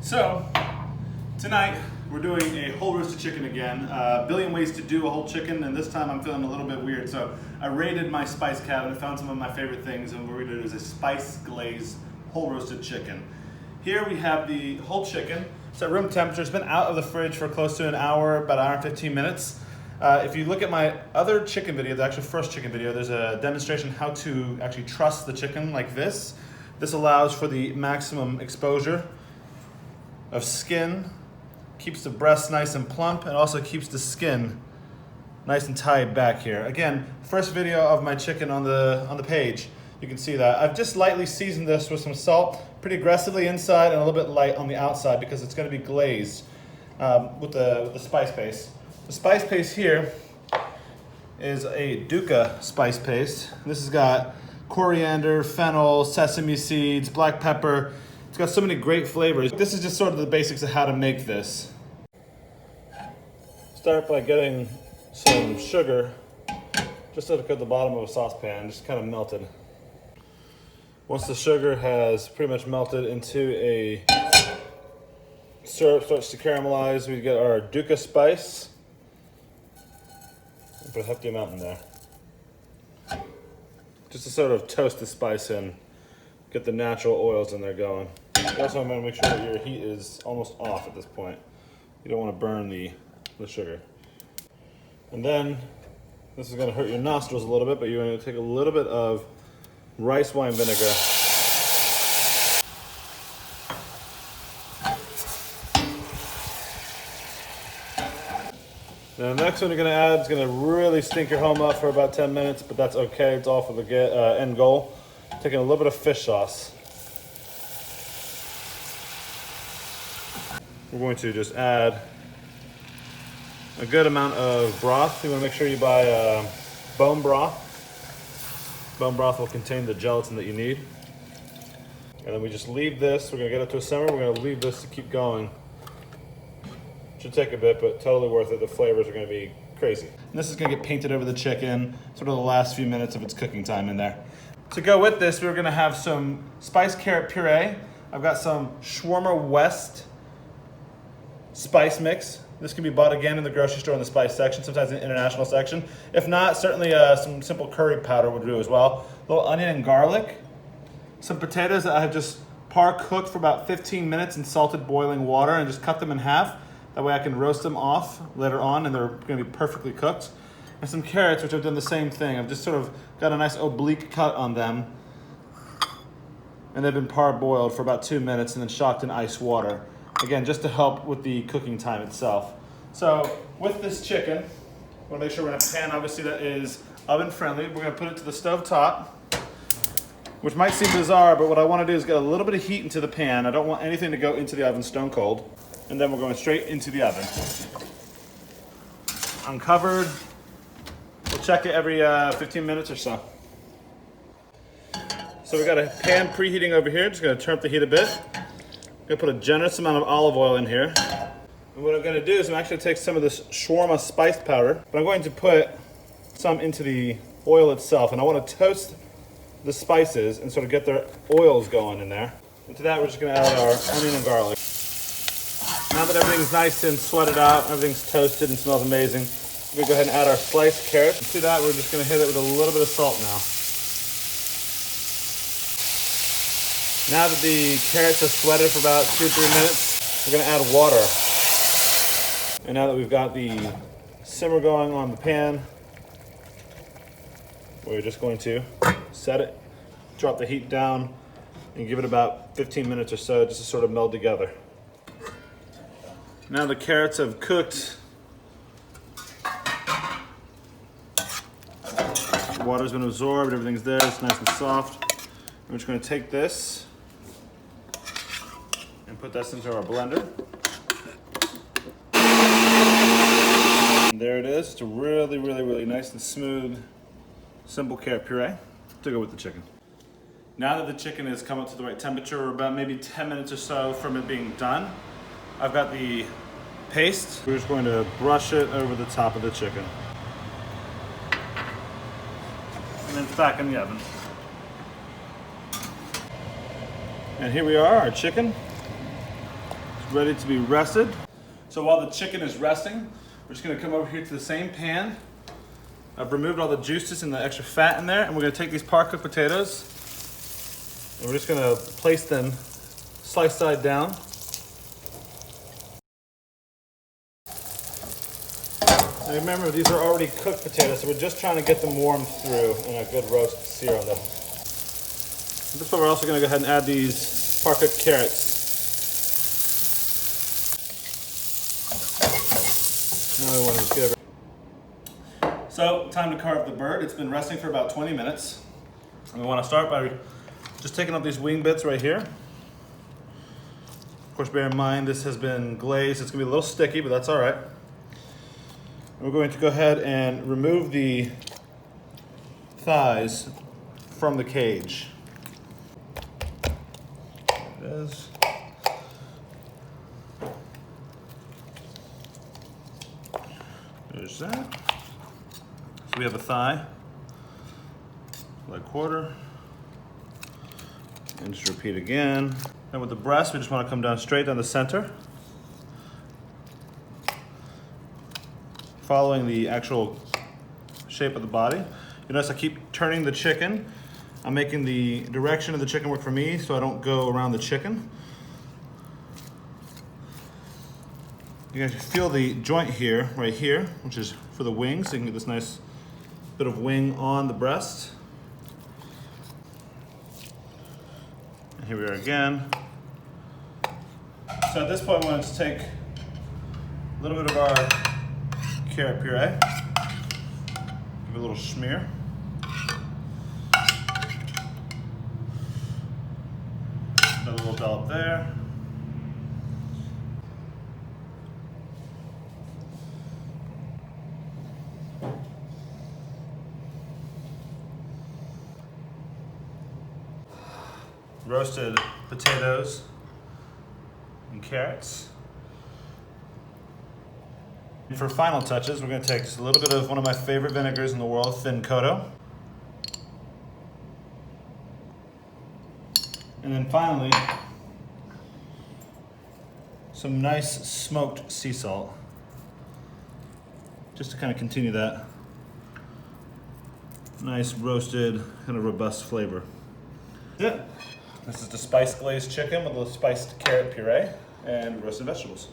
So, tonight we're doing a whole roasted chicken again. A billion ways to do a whole chicken, and this time I'm feeling a little bit weird. So I raided my spice cabinet, found some of my favorite things, and what we're gonna do is a spice glazed whole roasted chicken. Here we have the whole chicken. It's at room temperature. It's been out of the fridge for close to an hour, about an hour and 15 minutes. If you look at my other chicken video, the actual first chicken video, there's a demonstration how to actually truss the chicken like this. This allows for the maximum exposure of skin, keeps the breast nice and plump, and also keeps the skin nice and tight back here. Again, first video of my chicken on the page. You can see that. I've just lightly seasoned this with some salt, pretty aggressively inside and a little bit light on the outside because it's going to be glazed with the spice paste. The spice paste here is a dukkha spice paste. This has got coriander, fennel, sesame seeds, black pepper. It's got so many great flavors. This is just sort of the basics of how to make this. Start by getting some sugar just at the bottom of a saucepan, just kind of melted. Once the sugar has pretty much melted into a syrup, starts to caramelize, we get our dukkha spice. Put a hefty amount in there. Just to sort of toast the spice in, get the natural oils in there going. You also want to make sure that your heat is almost off at this point. You don't want to burn the sugar. And then, this is going to hurt your nostrils a little bit, but you're going to take a little bit of rice wine vinegar. Now the next one you're going to add is going to really stink your home up for about 10 minutes, but that's okay. It's all for the end goal. Taking a little bit of fish sauce. We're going to just add a good amount of broth. You want to make sure you buy bone broth. Bone broth will contain the gelatin that you need. And then we just leave this. We're going to get it to a simmer. We're going to leave this to keep going. Should take a bit, but totally worth it. The flavors are going to be crazy. And this is going to get painted over the chicken, sort of the last few minutes of its cooking time in there. To go with this, we're going to have some spiced carrot puree. I've got some Shawarma West spice mix. This can be bought again in the grocery store in the spice section, sometimes in the international section. If not, certainly some simple curry powder would do as well. A little onion and garlic. Some potatoes that I have just par-cooked for about 15 minutes in salted boiling water and just cut them in half. That way I can roast them off later on and they're going to be perfectly cooked. And some carrots, which I've done the same thing. I've just sort of got a nice oblique cut on them. And they've been parboiled for about 2 minutes and then shocked in ice water. Again, just to help with the cooking time itself. So with this chicken, I want to make sure we're in a pan, obviously, that is oven friendly. We're going to put it to the stove top, which might seem bizarre, but what I want to do is get a little bit of heat into the pan. I don't want anything to go into the oven stone cold. And then we're going straight into the oven. Uncovered. We'll check it every 15 minutes or so. So we got a pan preheating over here. Just gonna turn up the heat a bit. I'm gonna put a generous amount of olive oil in here. And what I'm gonna do is I'm actually take some of this shawarma spice powder, but I'm going to put some into the oil itself. And I wanna toast the spices and sort of get their oils going in there. And to that, we're just gonna add our onion and garlic. Now that everything's nice and sweated out, everything's toasted and smells amazing, we're gonna go ahead and add our sliced carrots. And to that, we're just gonna hit it with a little bit of salt now. Now that the carrots have sweated for about 2-3 minutes, we're gonna add water. And now that we've got the simmer going on the pan, we're just going to set it, drop the heat down, and give it about 15 minutes or so just to sort of meld together. Now the carrots have cooked. The water's been absorbed, everything's there, it's nice and soft. I'm just going to take this and put this into our blender. And there it is. It's a really, really, really nice and smooth, simple carrot puree to go with the chicken. Now that the chicken has come up to the right temperature, we're about maybe 10 minutes or so from it being done. I've got the paste. We're just going to brush it over the top of the chicken. And then it's back in the oven. And here we are, our chicken. ready to be rested. So while the chicken is resting, we're just gonna come over here to the same pan. I've removed all the juices and the extra fat in there, and we're gonna take these par-cooked potatoes, and we're just gonna place them slice side down. Now remember, these are already cooked potatoes, so we're just trying to get them warmed through and a good roast sear on them. At this point, we're also gonna go ahead and add these par-cooked carrots. Now we want to get everything. So, time to carve the bird. It's been resting for about 20 minutes. And we want to start by just taking out these wing bits right here. Of course, bear in mind this has been glazed. It's going to be a little sticky, but that's all right. And we're going to go ahead and remove the thighs from the cage. There it is. There's that. So we have a thigh, like quarter, and just repeat again. And with the breast, we just want to come down straight down the center, following the actual shape of the body. You notice I keep turning the chicken. I'm making the direction of the chicken work for me so I don't go around the chicken. You can feel the joint here, right here, which is for the wings, so you can get this nice bit of wing on the breast. And here we are again. So at this point, we want to take a little bit of our carrot puree, give it a little smear. Another little dollop there. Roasted potatoes and carrots. And for final touches, we're going to take just a little bit of one of my favorite vinegars in the world, Thin Kodo. And then finally, some nice smoked sea salt, just to kind of continue that nice roasted, kind of robust flavor. That's it. This is the spiced glazed chicken with a little spiced carrot puree and roasted vegetables.